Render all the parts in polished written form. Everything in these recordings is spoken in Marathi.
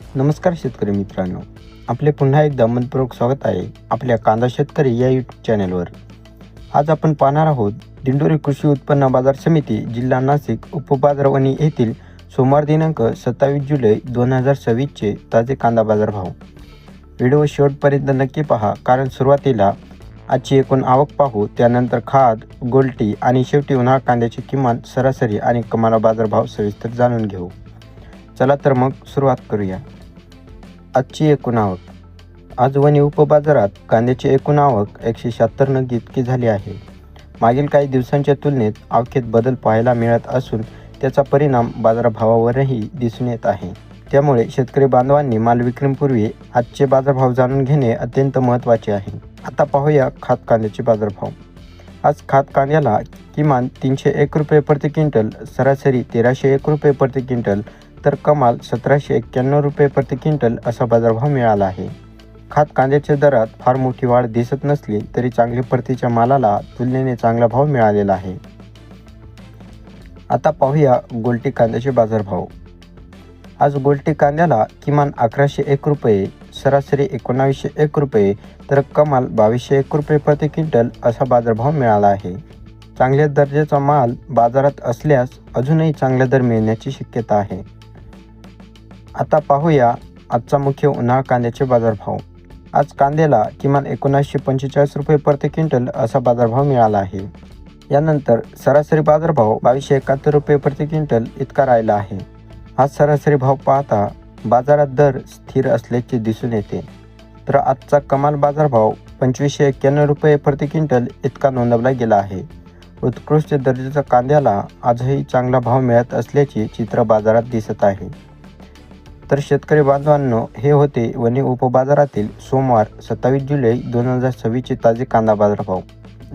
नमस्कार शेतकरी मित्रांनो, आपले पुन्हा एकदा मनपूर्वक स्वागत आहे आपल्या कांदा शेतकरी या यूट्यूब चॅनलवर. आज आपण पाहणार आहोत दिंडोरी कृषी उत्पन्न बाजार समिती जिल्हा नाशिक उपबाजार वणी येथील सोमवार दिनांक 27 जुलै 2026चे ताजे कांदा बाजार भाव. व्हिडिओ शेवटपर्यंत नक्की पहा, कारण सुरुवातीला आजची एकूण आवक पाहू, त्यानंतर खाद, गोल्टी आणि शेवटी उन्हाळा कांद्याची किमान, सरासरी आणि कमाल बाजारभाव सविस्तर जाणून घेऊ. चला तर मग सुरुवात करूया. आजची एकूण आवक. आज वणी उपबाजारात कांद्याची एकूण आवक 176 नग इतकी झाली आहे. मागील काही दिवसांच्या तुलनेत आवकेत बदल पाहायला मिळत असून त्याचा परिणाम बाजारभावावरही दिसून येत आहे. त्यामुळे शेतकरी बांधवांनी माल विक्रीपूर्वी आजचे बाजारभाव जाणून घेणे अत्यंत महत्त्वाचे आहे. आता पाहूया खात कांद्याचे बाजारभाव. आज खात कांद्याला किमान 301 रुपये प्रति क्विंटल, सरासरी 1301 रुपये प्रति क्विंटल तर कमाल 1791 रुपये प्रति क्विंटल असा बाजारभाव मिळाला आहे. खात कांद्याच्या दरात फार मोठी वाढ दिसत नसली तरी चांगली प्रतीच्या मालाला तुलनेने चांगला भाव मिळालेला आहे. आता पाहूया गोल्टी कांद्याचे बाजारभाव. आज गोल्टी कांद्याला किमान 1101 रुपये, सरासरी 1901 रुपये तर कमाल 2201 रुपये प्रति क्विंटल असा बाजारभाव मिळाला आहे. चांगल्या दर्जाचा माल बाजारात असल्यास अजूनही चांगला दर मिळण्याची शक्यता आहे. आता पाहूया आजचा मुख्य उन्हाळा कांद्याचे बाजारभाव. आज कांद्याला किमान 1945 रुपये प्रति क्विंटल असा बाजारभाव मिळाला आहे. यानंतर सरासरी बाजारभाव 2271 रुपये प्रति क्विंटल इतका राहिला आहे. आज सरासरी भाव पाहता बाजारात दर स्थिर असल्याचे दिसून येते. तर आजचा कमाल बाजारभाव 2591 रुपये प्रति क्विंटल इतका नोंदवला गेला आहे. उत्कृष्ट दर्जाच्या कांद्याला आजही चांगला भाव मिळत असल्याचे चित्र बाजारात दिसत आहे. तर शेतकरी बांधवांनो, हे होते वणी उपबाजारातील सोमवार 27 जुलै 2026चे ताजे कांदा बाजारभाव.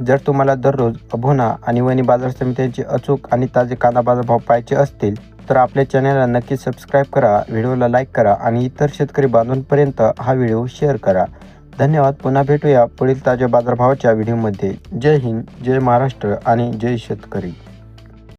जर तुम्हाला दररोज अभोना आणि वणी बाजार समित्यांचे अचूक आणि ताजे कांदा बाजारभाव पाहायचे असतील तर आपल्या चॅनलला नक्की सबस्क्राईब करा, व्हिडिओला लाईक करा आणि इतर शेतकरी बांधवांपर्यंत हा व्हिडिओ शेअर करा. धन्यवाद. पुन्हा भेटूया पुढील ताज्या बाजारभावाच्या व्हिडिओमध्ये. जय हिंद, जय महाराष्ट्र आणि जय शेतकरी.